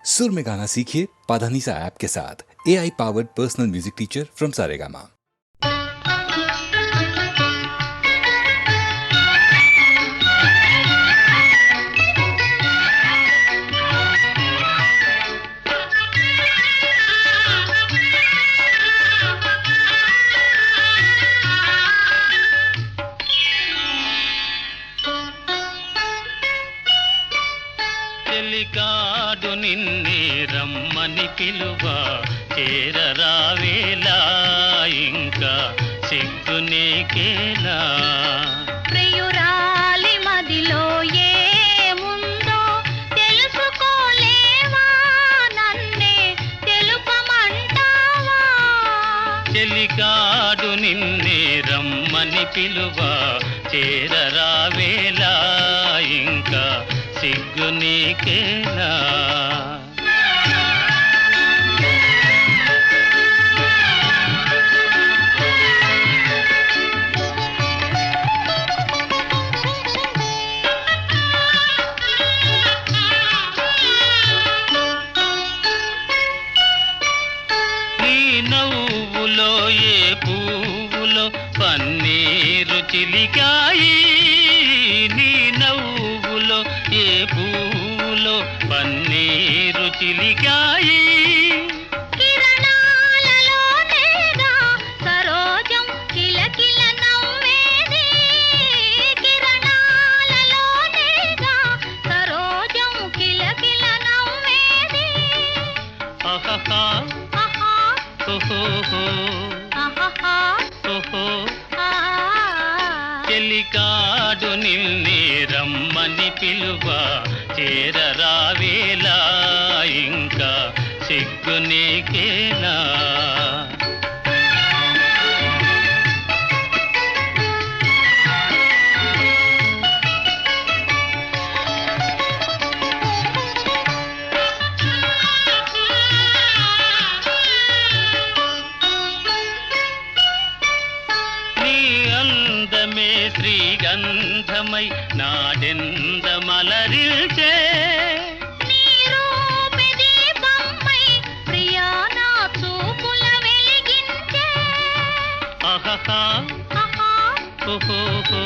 सुर में गाना सीखिए पाधानीसा ऐप के साथ। AI powered personal music teacher from Saregama. చెలికాడు నిన్నే రమ్మని పిలువ చేరరావేలా ఇంకా సిగ్గు నీకేలా ప్రియురాలి మదిలో ఏముందో తెలుసుకోలేవా నన్నే తెలుపమంటావా చెలికాడు నిన్నే రమ్మని పిలువ చేరరావేలా ఇంకా సిగ్గు నీకేలా నీ నవ్వులో ఏ పువ్వులో పన్నీరు చిలికాయి నీ నవ్వులో ఏ పువ్వులో పన్నీరు చిలికాయి కిరణాలలోనేగా సరోజం కిలకిల నవ్వేది కిరణాలలోనేగా సరోజం కిలకిల నవ్వేది ఆహాహా ఆహా ఓహోహో ఆహాహా ఓహో ఆ చెలికాడు నిన్నే రమ్మని పిలువ చేరరావేలా ఇంకా సిగ్గు నీకేలా నీ అందమే శ్రీగంధమై నాడెంద మలరిల్చే నీ రూపే దీపమై ప్రియా నా చూపుల వెలిగించే ఆహాహా ఆహా ఓహోహో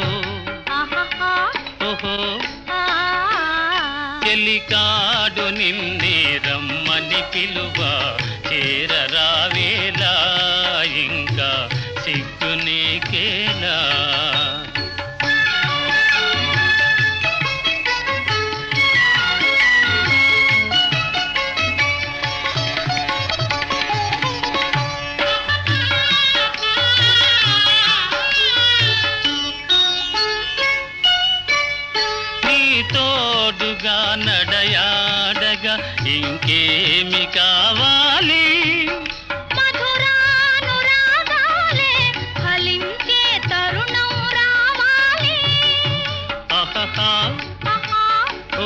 ఆహాహా ఓహో ఆ చెలికాడు నిన్నే రమ్మని పిలువ చేరరావేలా ఇంకా సిగ్గు నీకేలా నీ తోడుగా నడయాడగా ఇంకేమి కావాలి మధురానురాగాలే ఫలించే తరుణం రావాలి ఆహాహా ఆహా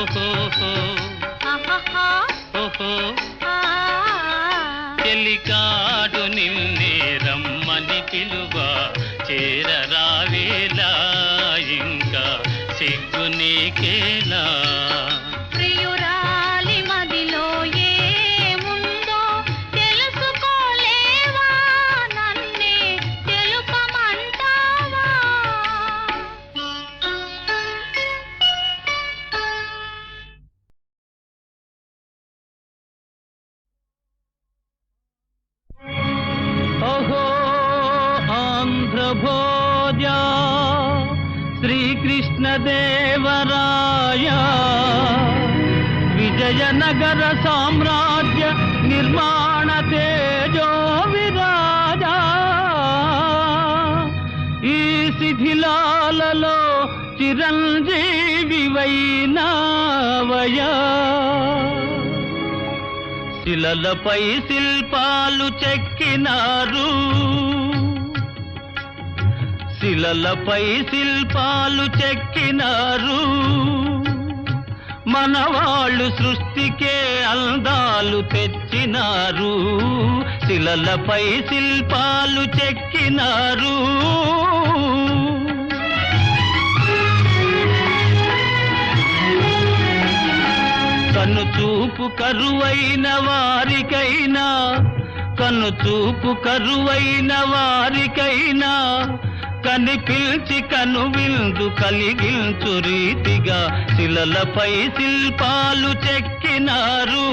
ఓహోహో ఆహాహా ఓహో ఆ చెలికాడు నిన్నే రమ్మని పిలువ చేరరావేలా ఇంకా సిగ్గు నీకేలా ప్రియురాలి మదిలో ఏముందో తెలుసుకోలేవా నన్నే తెలుపమంటావా ఓహో ఆంధ్రభోజ శ్రీకృష్ణదేవరాయ విజయనగర సామ్రాజ్య నిర్మాణ తేజో విరాజ ఈ శిథిలాలలో చిరంజీవి వైనావయా శిలలపై శిల్పాలు చెక్కినారు శిలలపై శిల్పాలు చెక్కినారు మనవాళ్ళు సృష్టికే అందాలు తెచ్చినారు శిలలపై శిల్పాలు చెక్కినారు కనుచూపు కరువైన వారికైనా కనుచూపు కరువైన వారికైనా కనిపిల్చి కనువిందు కలిగించు రీతిగా శిలలపై శిల్పాలు చెక్కినారు.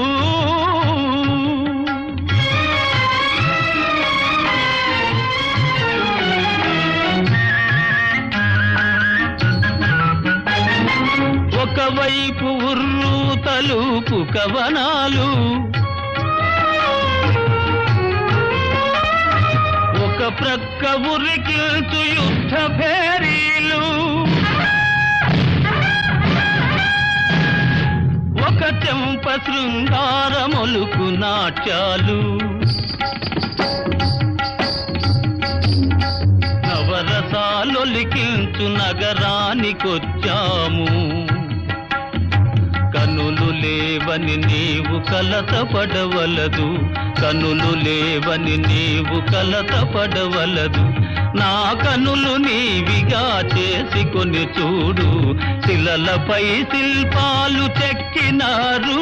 ఒకవైపు ఉర్రు తలుపు కవనాలు, ఒక ప్రక్క ఉరికిల్చు యుద్ధ భేరీలు, ఒక చెంప శృంగారములుకు నాట్యాలు, నవరసాలొలికించు నగరానికొచ్చాము. కనులు లేవని నీవు కలతపడవలదు, కనులు లేవని నీవు కలతపడవలదు. నా కనులు నీవిగా చేసుకొని చూడు, శిలలపై శిల్పాలు చెక్కినారు.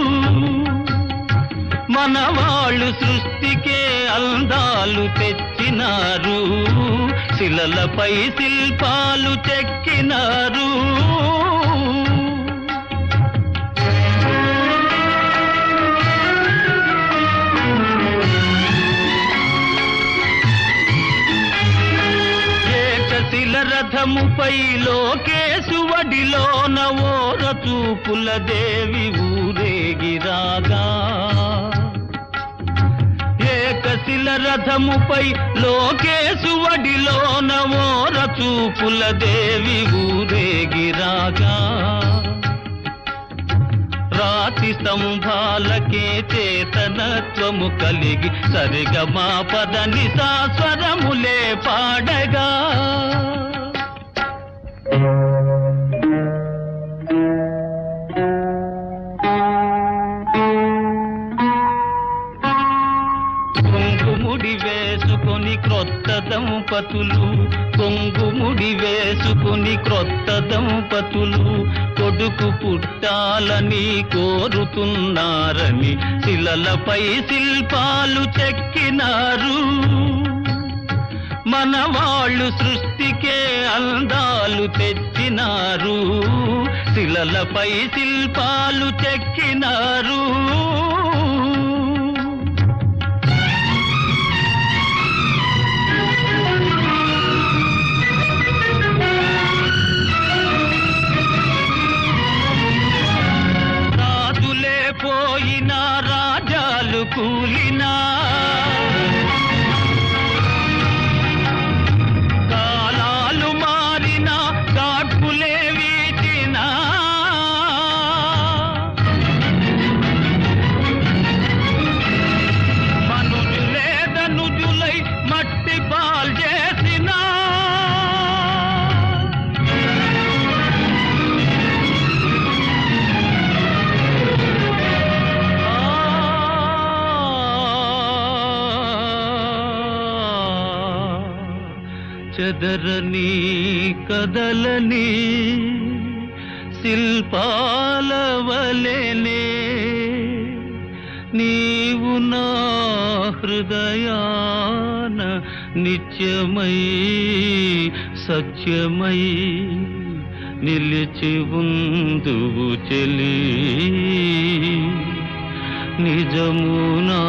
మనవాళ్ళు సృష్టికే అందాలు తెచ్చినారు, శిలలపై శిల్పాలు చెక్కినారు. రథముపై లోకేశువడిలోన ఓర చూపుల దేవి ఊరేగిరాగా, ఏకశిల రథముపై లోకేశువడిలోన ఓర చూపుల దేవి ఊరేగిరాగా. రాతి స్తంభాలకే చేతనత్వము కలిగి సరిగమా పదని సాస్వరములే పాడగా. కొంగుముడి వేసుకొని క్రొత్త దంపతులు, కొంగుముడి వేసుకొని క్రొత్త దంపతులు కొడుకు పుట్టాలని కోరుతున్నారని శిలలపై శిల్పాలు చెక్కినారు. మనవాళ్ళు సృష్టికే అందాలు తెచ్చినారు, శిలలపై శిల్పాలు చెక్కినారు. రాజులే పోయినా రాజాలు కూలినా, కాలాలు మారినా కాట్పులే వీచినా, మనుజులే ధనుజులై మట్టి పాల్ చేసినా, చెదరని కదలని శిల్పాల వలెనే నీవు నా హృదయాన నిత్యమై సత్యమై నిలిచి ఉందువు చెలి, నిజమునా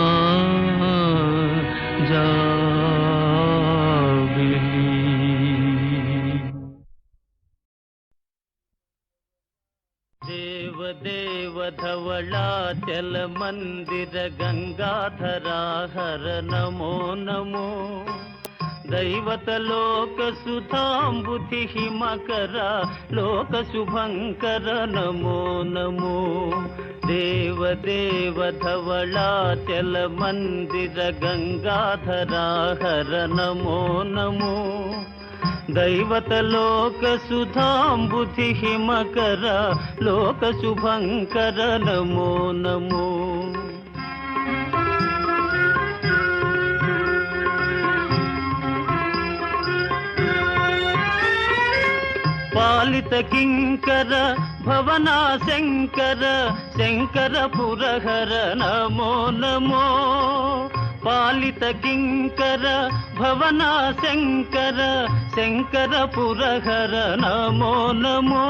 జాబిలి. దేవదేవ ధవళాచల మందిర గంగాధరా హర నమో నమో, దైవత లోక సుధాంబుధి హిమకర లోక శుభంకర నమో నమో. దేవదేవ ధవళాచల మందిర గంగాధరా హర నమో నమో, దైవత లోక సుధాంబుధి హిమకర లోక శుభంకర నమో నమో. పాలిత కింకర భవనా శంకర శంకర పురహర నమో నమో పాలిత కింకర భవనా శంకర శంకర పురహర నమో నమో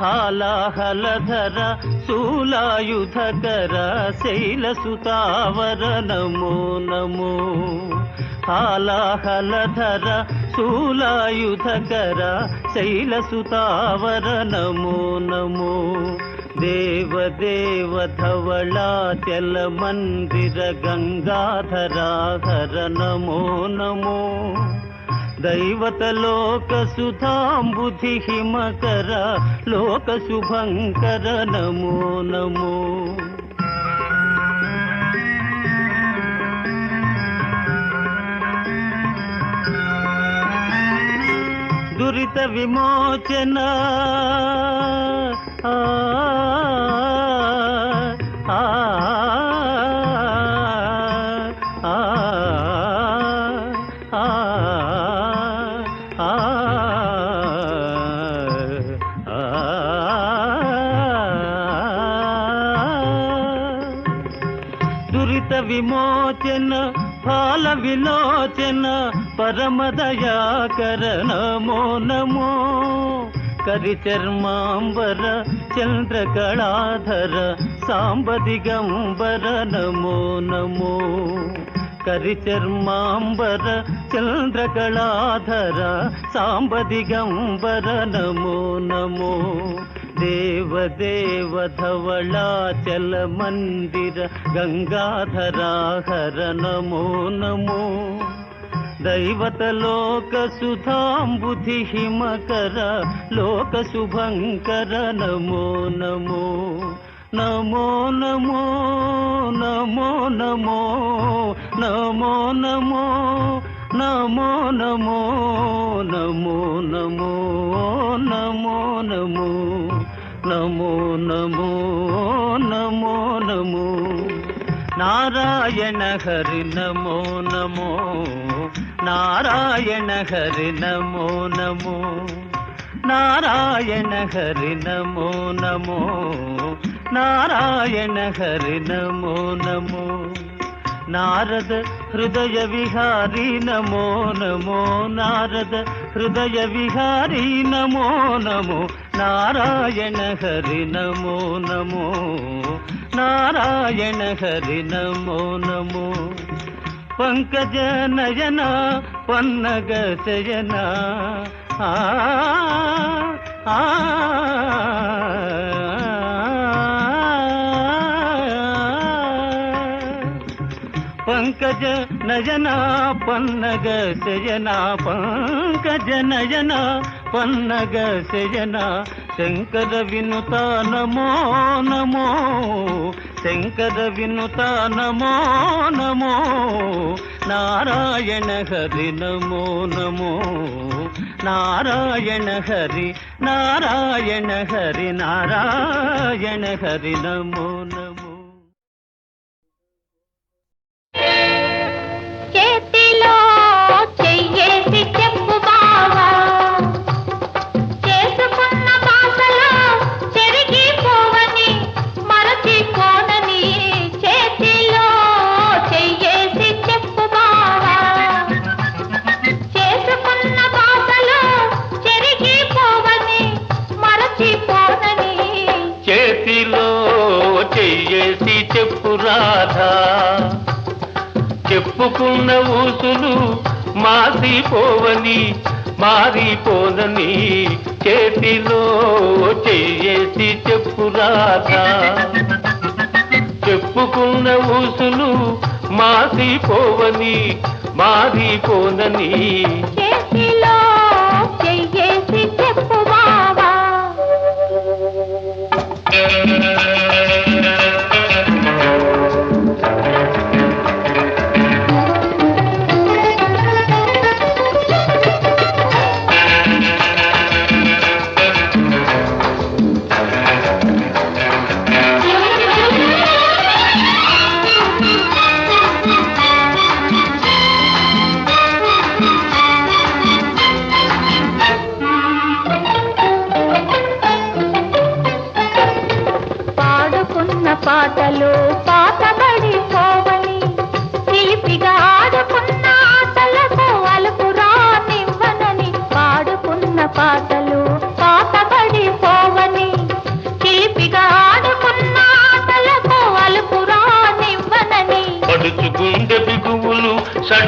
హాలాహలధర శూలాయుధకర శైలసుతావర నమో నమో హాలాహలధర శూలాయుధకర శైలసుతావర నమో నమో దేవదేవ ధవళాచల మందిర గంగాధరా హర నమో నమో దైవత లోక సుధాంబుధి హిమకర లోక శుభంకర నమో నమో దురిత విమోచన దురిత విమోచన ఫాల విలోచన పరమదయాకర నమో నమో కరిచర్మాంబర చంద్రకళాధర సాంబదిగంబర నమో నమో కరిచర్మాంబర చంద్రకళాధర సాంబదిగంబర నమో నమో దేవదేవ ధవళాచల మందిర గంగాధరా హర నమో నమో దైవత లోక సుధాంబుధి హిమకర లోక శుభంకర నమో నమో నమో నమో నమో నమో నమో నమో నమో నమో నమో నమో నమో నమో నమో నమో నమో నమో నారాయణ హరి నమో నమో నారాయణ హరి నమో నమో నారాయణ హరి నమో నమో నారాయణ హరి నమో నమో నారద హృదయ విహారీ నమో నమో నారద హృదయ విహారీ నమో నమో నారాయణ హరి నమో నమో నారాయణ హరి నమో నమో పంకజ నయన పన్నగ శయన పంకజ నయన పన్నగ శయన పంకజ నయన పన్నగ శయన శంకర వినుత నమో నమో శంకర వినుత నమో నమో నారాయణ హరి నమో నమో నారాయణ హరి నారాయణ హరి నారాయణ హరి నమో నమో చేతిలో చెయ్యేసి చెప్పు బావా చేసుకున్న బాసలో చెరిగిపోవని మరచిపోనని చేతిలో చెయ్యేసి చెప్పు బావా చేసుకున్న బాసలో చెరిగిపోవని మరచిపోనని చేతిలో చెయ్యేసి చెప్పు రాధా చెప్పుకున్న ఊసులు మాసిపోవని మారిపోనని చేతిలో చెయ్యేసి చెప్పు రాధా చెప్పుకున్న ఊసులు మాసిపోవని మారిపోనని చేతిలో చెయ్యేసి చెప్పు బావా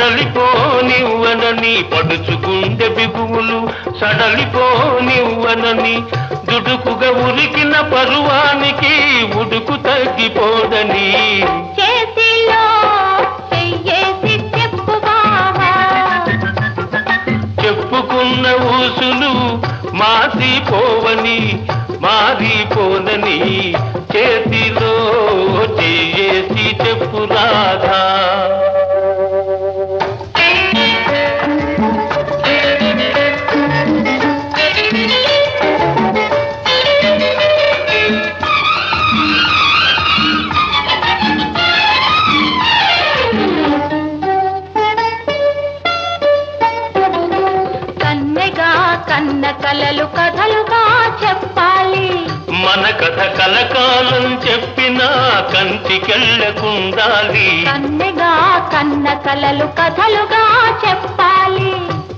సడలిపోనివ్వనని పడుచుకుండే బిగువులు సడలిపోనివ్వనని దుడుకుగా ఉరికిన పరువానికి ఉడుకు తగ్గిపోదని చేతిలో చెయ్యేసి చెప్పు బావా చెప్పుకున్న ఊసులు మాసిపోవని మారిపోనని చేతిలో చేసి చెప్పు రాధా కన్న కలలు కథలుగా చెప్పాలి మన కథ కలకాలం చెప్పినా కంటికెళ్ళకుండాలి కన్నెగా కన్న కలలు కథలుగా చెప్పాలి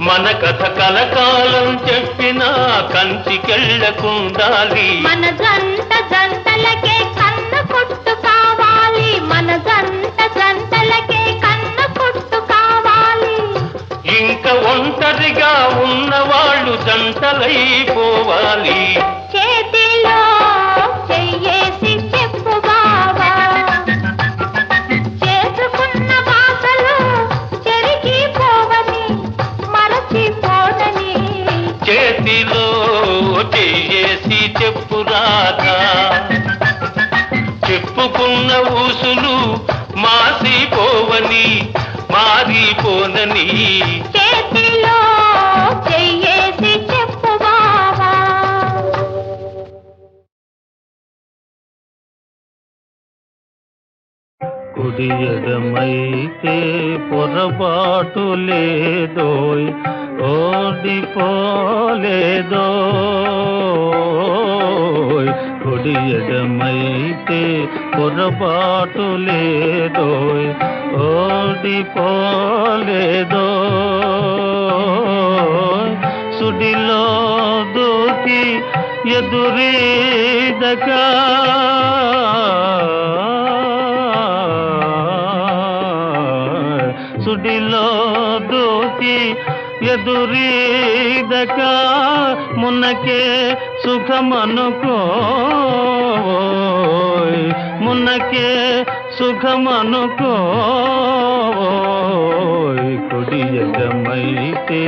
మన కథ కలకాలం చెప్పినా కంటికెళ్ళకుండాలి మన జంట జంటలకే కన్న కొట్టు కావాలి మన జంట జంటలకే కన్న కొట్టు కావాలి ఇంకా ఒంటరిగా ఉన్నవాళ్ళు జంటలైపోవాలి చేతిలో చెయ్యేసి చెప్పు బావా చేసుకున్న బాసలు చెరిగిపోవని మరచిపోనని చేతిలో చేసి చెప్పు రాధా చెప్పుకున్న ఊసులు మాసిపోవని మారిపోనని చేతిలో చెయ్యేసి చెప్పు బావా కుడి ఎడమైతే పొరపాటు లేదోయ్ ఓడిపోలేదోయ్ కుడి ఎడమైతే పొరపాటు లేదోయ్ ఓడిపోలేదోయ్ సుడిలో దూకి ఎదురీదగా సుడిలో దూకి ఎదురీదక మున్నకే సుఖమనుకోయ్ మున్నకే సుఖమనుకోయ్ కుడి ఎడమైతే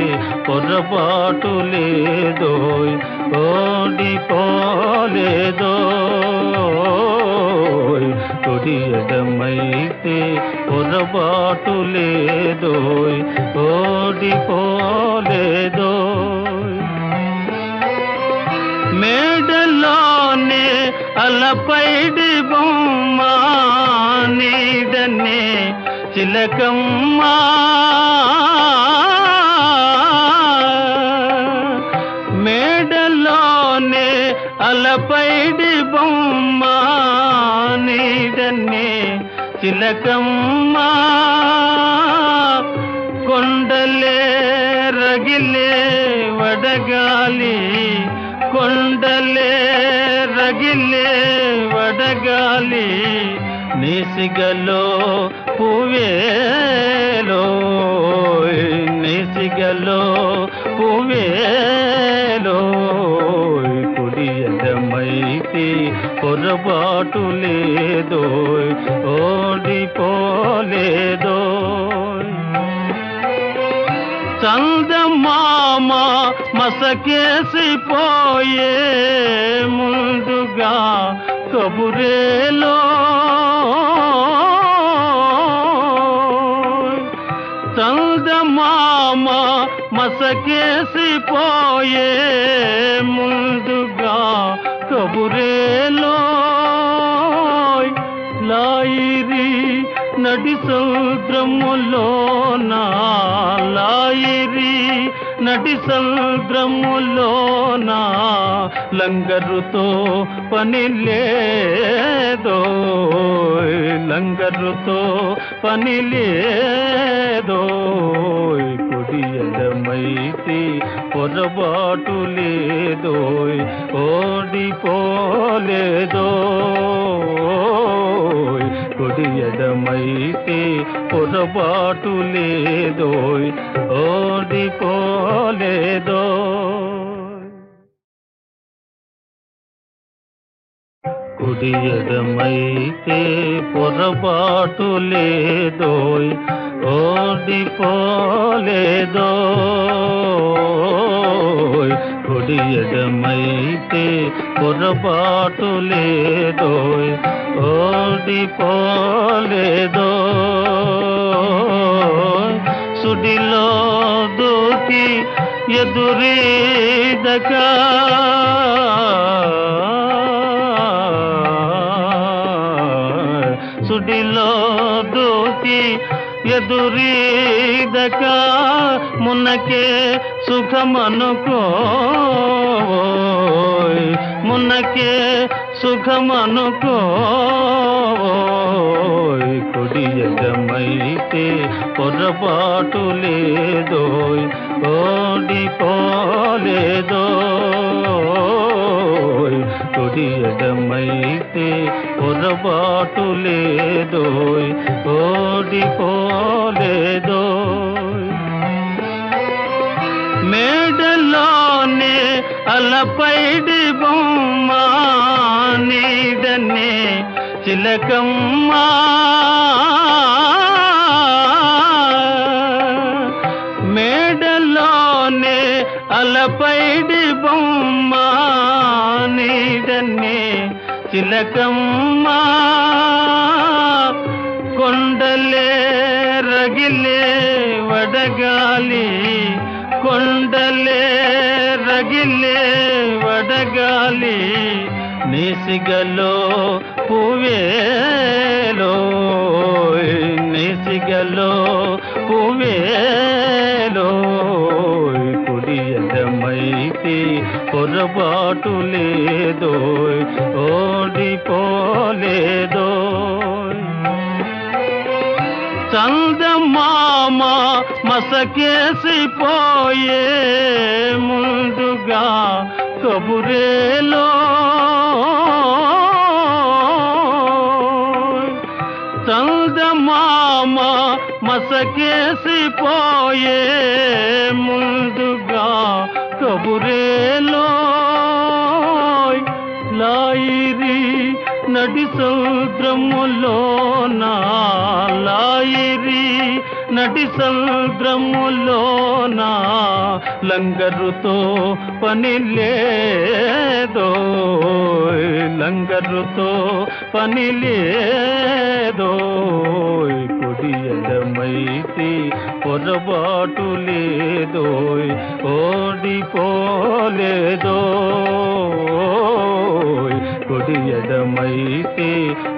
పొరపాటు లేదోయ్ ఓడిపోలేదోయ్ కుడి ఎడమైతే పొరపాటు లేదోయ్ ఓడిపోలేదోయ్ మేడలోనే అలపైడి బొమ్మ నీడనే చిలకమ్మ మేడలోనే అలపైడి బొమ్మ నీడనే చిలకమ్మ కొండలే రగిలే వడగాలి కొండలే రగిలే వడగాలి నేసిగలో పువ్వేలో నేసిగలో పువ్వేలో కుడి ఎడమైతే పొరపాటు లేదోయ్ ఓడిపోలేదోయ్ చందమామ మసకేసిపోయే ముందుగా కబురేలో చందమామ మసకేసిపోయే ముందుగా కబురేలో లాయిరి నడి సముద్రములోన లాయిరి నడి సముద్రములోన లంగరుతో పని లేదో లంగరుతో పని లేదో కుడి ఎడమైతే పొరపాటు లేదో ఓడిపోలేదో కుడి ఎడమైతే పొరపాటు లేదోయ్ ఓడిపోలేదో కుడి ఎడమైతే పొరపాటు లేదోయ్ ఓడిపోలేదో కుడి ఎడమైతే పొరపాటు లేదోయ్ ఓడిపోలేదో సుడిలో దూకి ఎదురీదగా సుడిలో దూకి ఎదురీదక మున్నకే సుఖమనుకోయ్ మున్నకే సుఖమనుకోయ్ కుడి ఎడమైతే పొరపాటు లేదోయ్ ఓడిపోలేదోయ్ కుడి ఎడమైతే పొరపాటు లేదోయ్ ఓడిపోలేదోయ్ మేడలోనే అలపైడి బొమ్మ నీడనే చిలకమ్మ మేడలోనే అలపైడి బొమ్మ నీడనే చిలకమ్మ కొండలే రగిలే వడగాలి కొండలే రగిలే వడగాలి నేసిగలో పువ్వేలో నేసిగలో పువ్వేలో కుడి ఎడమైతే పొరపాటు లేదోయ్ ఓడిపోలేదోయ్ చందమామ మసకేసిపోయే ముందుగా కబురేలో చందమామ మసకేసిపోయే ముందుగా కబురేలో లాయిరి నడి సముద్రములోన లాయిరి నడి సముద్రములోన లంగరుతో పని లేదో లంగరుతో పని లేదో కుడి ఎడమైతే పొరపాటు లేదో ఓడిపోలేదో కుడి ఎడమైతే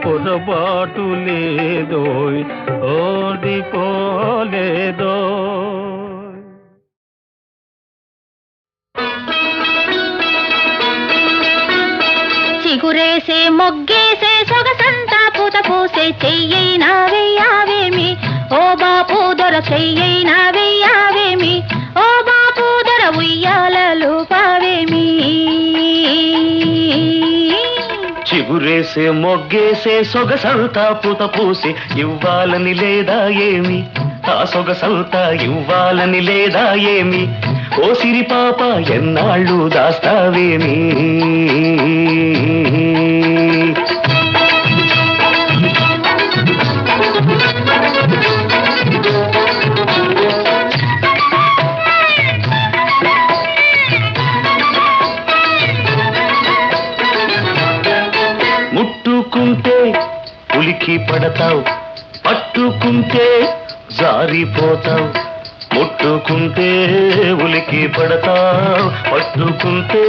పొరపాటు లేదో ఓడిపోలేదో చిగురేసే మొగ్గేసే సొగసంతా పూత పూసే చెయ్యైనా వెయ్యావేమి ఓ బాపు దొర చెయ్యైనా వెయ్యావేమి ఓ బాపు దొర ఉయ్యాలలు పావేమి చిగురేసే మొగ్గేసే సొగసంతా పూత పూసే ఇవ్వాలని లేదా ఏమి ఆ సొగసంతా ఇవ్వాలని లేదా ఏమి ఓ సిరి పాప ఎన్నాళ్ళు దాస్తావేమి ముట్టుకుంటే ఉలికి పడతావు పట్టుకుంటే జారిపోతావు ముట్టుకుంటే ఉలికి పడతావు పట్టుకుంటే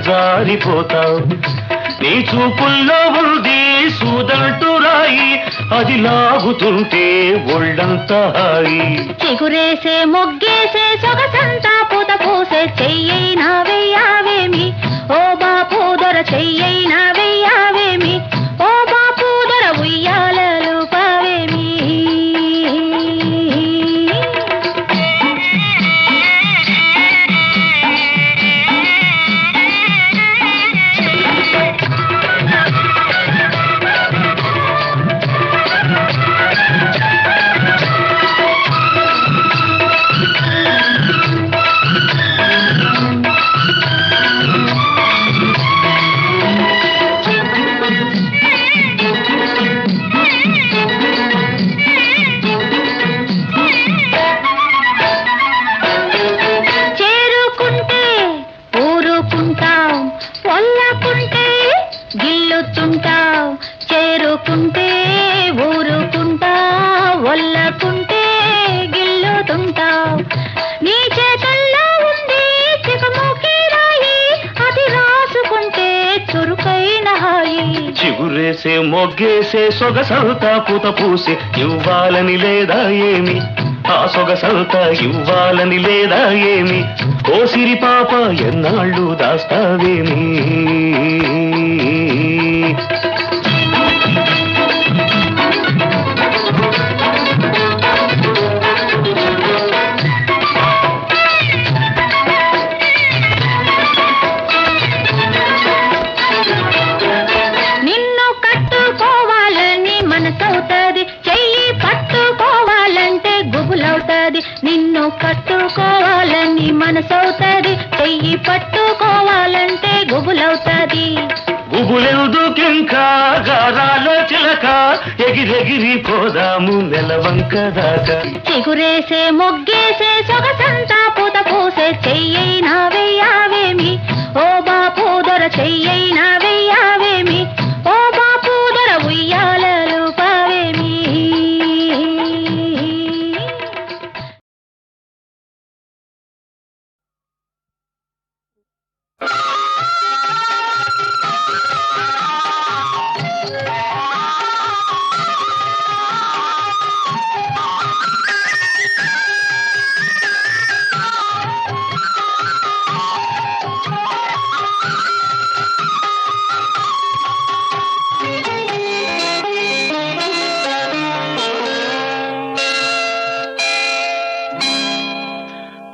జారిపోతావు నీ చూపుల్లో ఉంది సూదంటూ రాయి అది లాగుతుంటే ఒళ్ళంతా హాయి చిగురేసే మొగ్గేసే సొగసంతా పూత పూసే చెయ్యైనా వెయ్యావేమి ఓ బాపు దొర చెయ్యైనా వెయ్యావేమి ఓ బాపు దొర ఉయ్యాలలు పావేమి కురేసే మొగ్గేసే సొగసంతా పూత పూసే ఇవ్వాలని లేదా ఏమి ఆ సొగసంతా ఇవ్వాలని లేదా ఏమి ఓ సిరి పాప ఎన్నాళ్ళు దాస్తావేమి నిన్ను కట్టుకోవాలని మనసవుతుంది చెయ్యి పట్టుకోవాలంటే గుబులవుతుంది గుబులెందుకింకా గారాల చిలక ఎగిరెగిరి పోదాము నెలవంక దాకా చిగురేసే మొగ్గేసే సొగసంతా పూత పూసే చెయ్యైనా వెయ్యావేమి ఓ బాపు దొర చెయ్యైనా వెయ్యావేమి ఓ బాపు దొర ఉయ్యాలలు పావేమి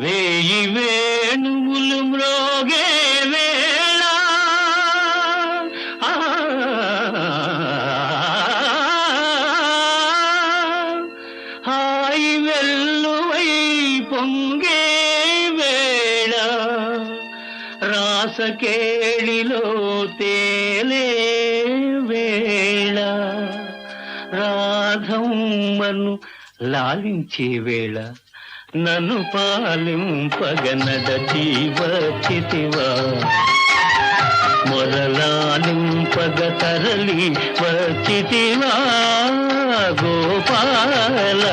వేయి వేణువులు మ్రోగే వేళ హాయి వెల్లువై పొంగే వేళ రాసకేళిలో తేలే వేళ రాధమ్మను లాలించే వేళ నన్ను పాలింపగనడచి వచ్చితివా మొరలాలింపగ తరలి వచ్చితివా గోపాల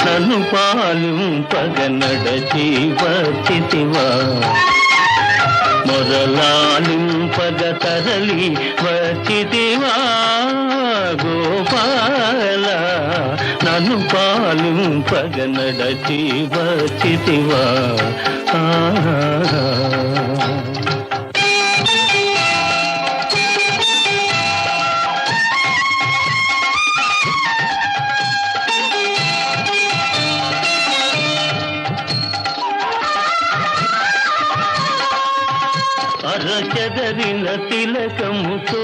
నన్ను పాలింపగనడచి వచ్చితివా మొరలాలింపగ తరలి వచ్చితివా గోపాల నన్ను పాలింపగ నడచి వచ్చితివా అరచెదరిన తిలకముతో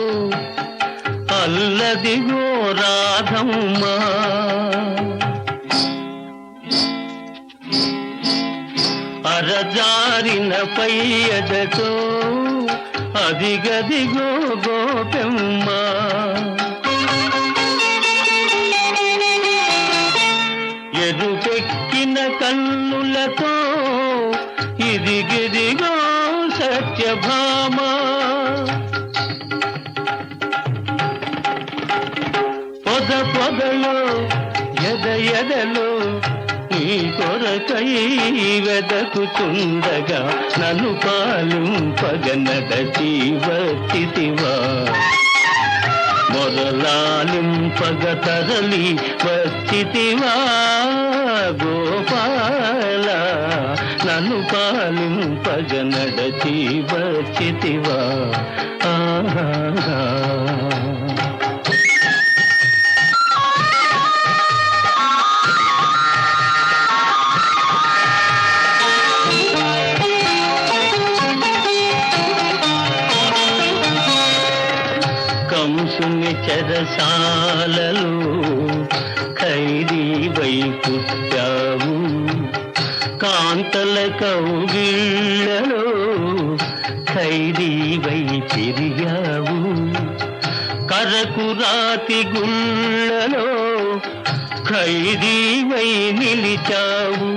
అల్లదిగో రాధమ్మా అరజారిన పయ్యదతో అదిగదిగో గోపెమ్మ ఎరుపెక్కిన కన్నులతో ఇదిగిదిగో సత్యభామ పొద పొదలో ఎద ఎదలో నీ కొరకై వెదకుచుండగా నన్ను పాలింపగ నడచి వచ్చితివా మొరలాలింపగ తరలి వచ్చితివా గోపాల నన్ను పాలింపగ నడచి వచ్చితివా కంసుని చెరసాలలో ఖైదీవై పుట్టావు కాంతల కౌగిళ్ళలో ఖైదీవై పెరిగావు కరకురాతి గుళ్ళలో ఖైదీవై నిలిచావు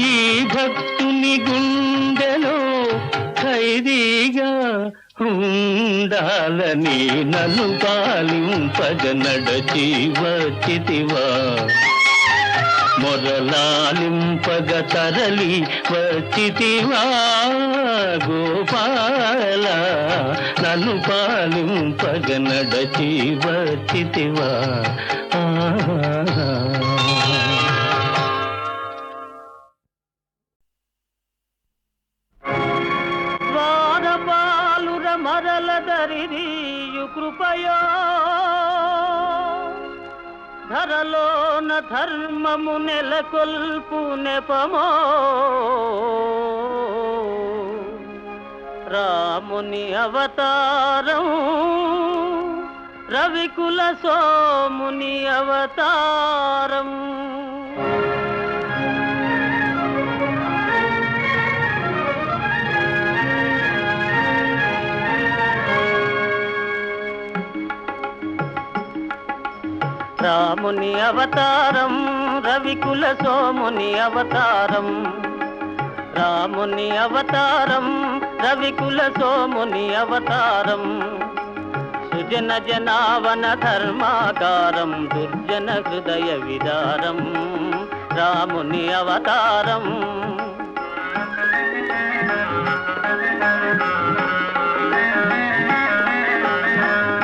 ఈ భక్తుని గుండెలో ఖైదీగా ఉండాలని నన్ను పాలింపగ నడచి వచ్చితివా మొరలాలింపగ తరలి వచ్చితివా గోపాల నన్ను పాలింపగ నడచి వచ్చితివా ద్వారపాలుర మరల దరిదీయు కృపయో ధరలోన ధర్మము నెలకొల్పు నెపమో రాముని అవతారం రవికుల సోముని అవతారం రాముని అవతారం రవికుల సోముని అవతారం రాముని అవతారం రవికుల సోముని అవతారం సుజన జనావన ధర్మాకారం దుర్జన హృదయ విదారం రాముని అవతారం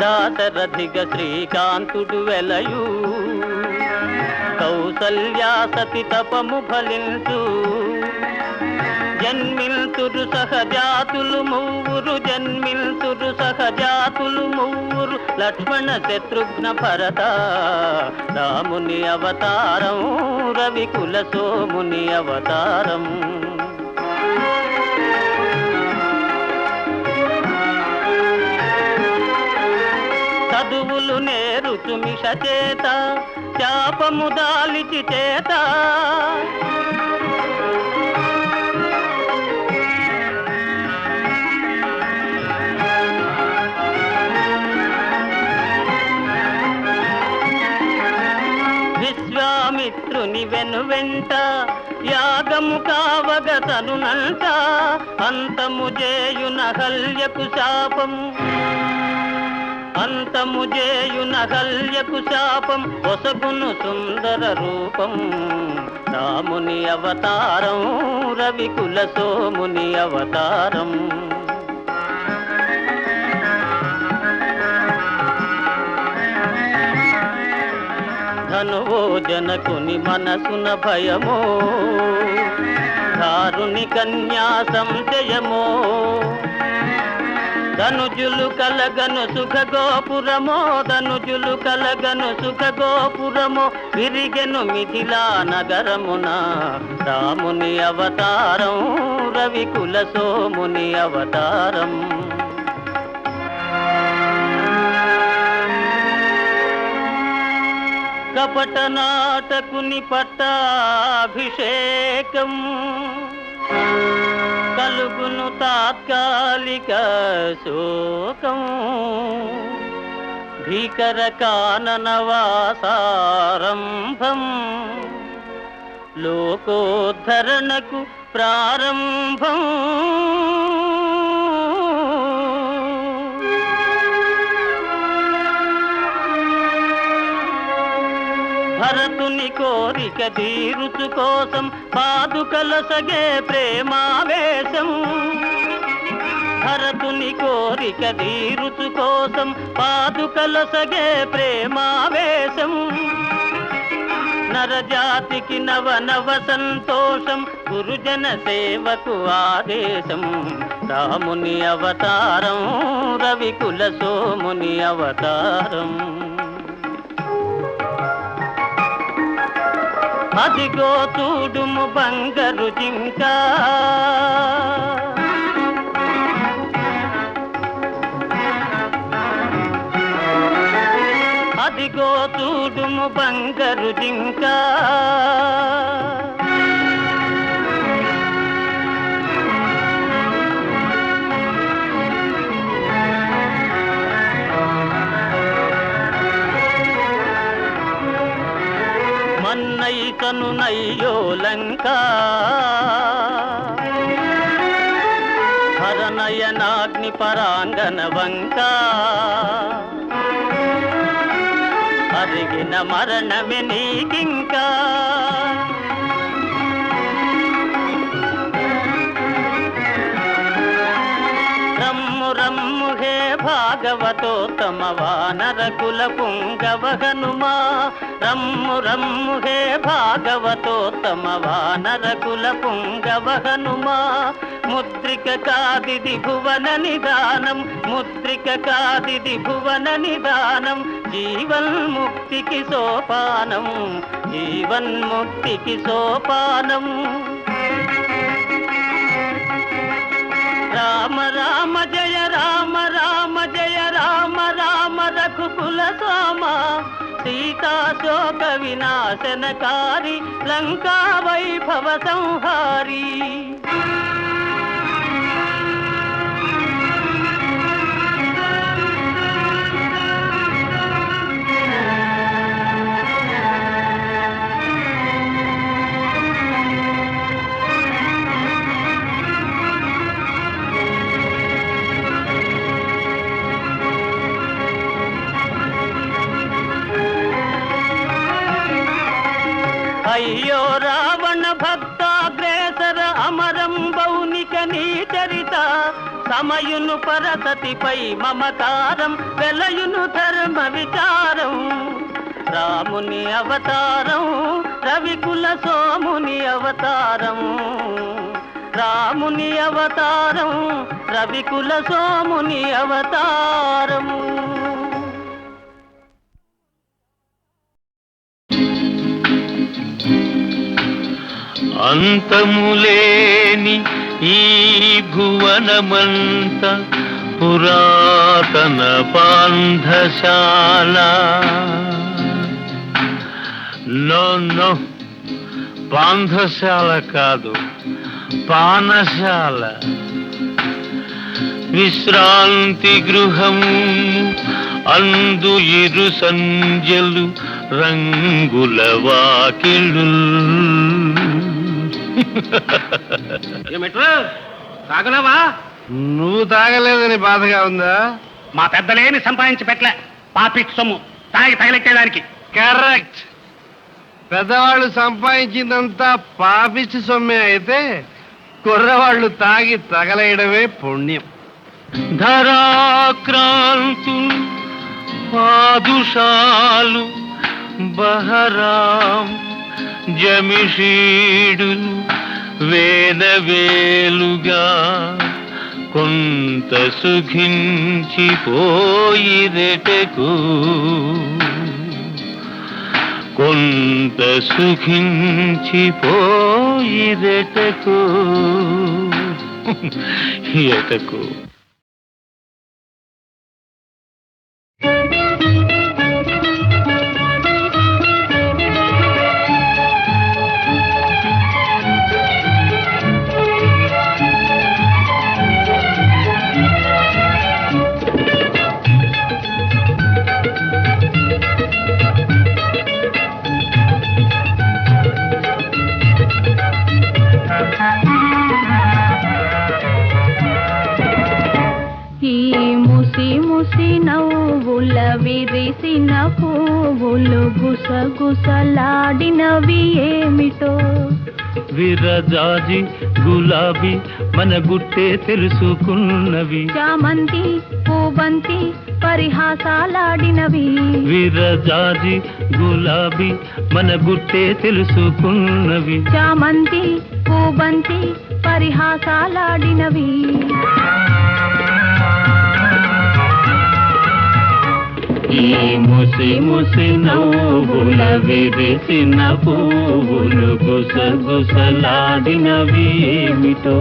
దాశరథిగ శ్రీకాంతుడు వెలయు కౌసల్యా సతి తపము ఫలించు జన్మిల్తురు సహజాతులు మూవురు జన్మిల్తురు సహజాతులు మూవురు లక్ష్మణ శత్రుఘ్న భరత రాముని అవతారం రవికుల సోముని అవతారం చదువులు నేరుచు మిష చేత శాపము దాలిచి చేత విశ్వామిత్రుని వెనువెంట యాగము కావగ తనునంట అంతము చేయున హల్యకు శాపము అంతము చేయున హల్యకు శాపం ఒసగును సుందర రూపం రాముని అవతారం రవికుల సోముని అవతారం ధనువో జనకుని మనసున భయమో దారుని కన్యా సంశయమో ధనుజులు కలగను సుఖ గోపురమో ధనుజులు కలగను సుఖ గోపురమో విరిగెను మిథిలా నగరమున రాముని అవతారం రవికుల సోముని అవతారం కపట నాటకుని పట్టాభిషేకం కలుగును తాత్కాలిక శోకం భీకర కాననవాసారంభం లోకోద్ధరణకు ప్రారంభం భరతుని కోరిక తీరుచు కోసం పాదుకల సగే ప్రేమావేశం భరతుని కోరిక తీరుచు కోసం పాదుకల సగే ప్రేమావేశం నరజాతికి నవ నవ సంతోషం గురుజన సేవకు ఆదేశం రాముని అవతారం రవికుల సోముని అవతారం అదిగో చూడుము బంగారు జింక అదిగో చూడుము బంగారు జింక మన్నైతను నయ్యో లంక హరనయనాగ్ని పరాంగన వంక అరిగిన మరణమే నీకింకా భాగవతోత్తమ వానరకుల పుంగవ హనుమా రమ్ము రమ్ము హే భాగవతోత్తమ వానరకుల పుంగవ హనుమా ముద్రిక కాదిది భువన నిదానం ముద్రిక కాదిది భువన నిదానం జీవన్ముక్తికి సోపానం జీవన్ముక్తికి సోపానం రామ రామ జయ రామ రామ జయ రామ రామ రఘుకుల సోమ సీతాశోక వినాశనకారి లంకా వైభవ సంహారి అయ్యో రావణ భక్తాగ్రేసర అమరం బౌనిక నీ చరిత సమయును పరసతిపై మమకారం వెలయును ధర్మ విచారం రాముని అవతారం రవికుల సోముని అవతారం రాముని అవతారం రవికుల సోముని అవతారం అంతములేని ఈ భువనమంత పురాతన పాంధశాల నో పాంధశాల కాదు పానశాల విశ్రాంతి గృహము అందు ఇరు సంజలు రంగుల వాకిళ్ళు తాగలేవా నువ్వు తాగలేదని బాధగా ఉందా? మా పెద్దలేని సంపాదించి పెట్టలే పాపిట్ సొమ్ము తాగి తగలెట్టేదానికి. కరెక్ట్. పెద్దవాళ్ళు సంపాదించిందంతా పాపిచ్చి సొమ్మే అయితే కుర్రవాళ్ళు తాగి తగలేయడమే పుణ్యం. ధరాక్రాంతులు పాదుషాలు బహరాం జమిషీడులు వేలవేలుగా కొంత సుఖించిపోయిరెటకు కొంత సుఖించిపోయిరెటకు ఎటకు విరిసిన పువ్వులు గుసగుసలాడినవి ఏమిటో విరజాజి గులాబీ మన గుట్టే తెలుసుకున్నవి చామంతి పూబంతి పరిహాసాలాడినవి విరజాజి గులాబీ మన గుట్టే తెలుసుకున్నవి చామంతి పూబంతి పరిహాసాలాడినవి ఈ ముసి ముసి నవ్వుల విరిసిన పువ్వులు గుసగుసలాడినవి ఏమిటో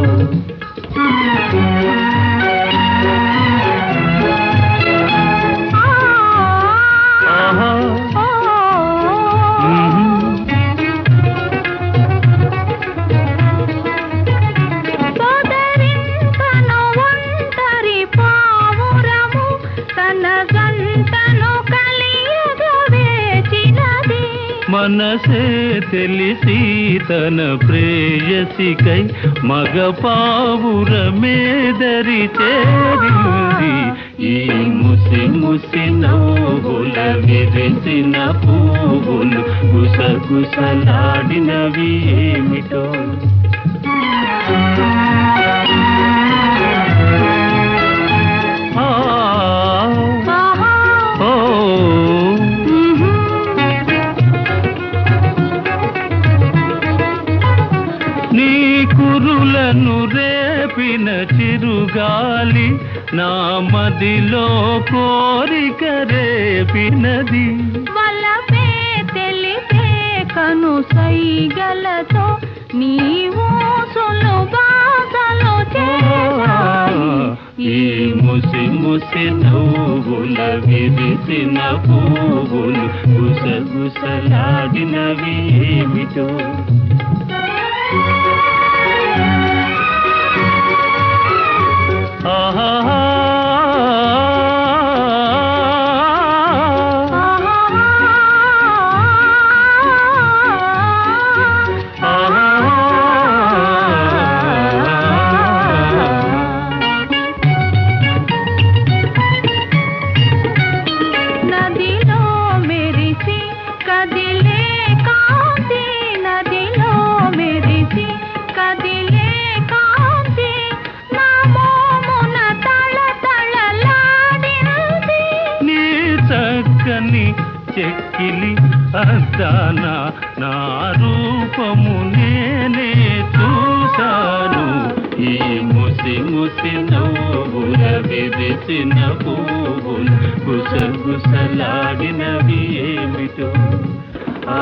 మనసే తెలిసి తన ప్రేయసికై మగ పావురమేదరి చేరింది ఈ ముసి ముసి నవ్వుల విరిసిన పువ్వులు గుసగుసలాడినవి ఏమిటో ఆ గాలి నా మదిలో కోరిక రేపినది వలపే తెలిపే కను సైగలతో నీవు సులుబాసలో చేశాయి ఈ ముసి ముసి నవ్వుల విరిసిన పువ్వులు గుసగుసలాడినవి ఏమిటో ఆహా నదిలో మెరిసి కదిలే కాంతి నదిలో మెరిసి కదిలే కాంతి నా మోమున తళతళలాడింది నీ చక్కని చెక్కిలి అద్దాన నా రూపము నేనే చూశాను ఈ ముసి ముసి నవ్వుల విరిసిన పువ్వులు గుసగుసలాడినవి ఏమిటో ఆ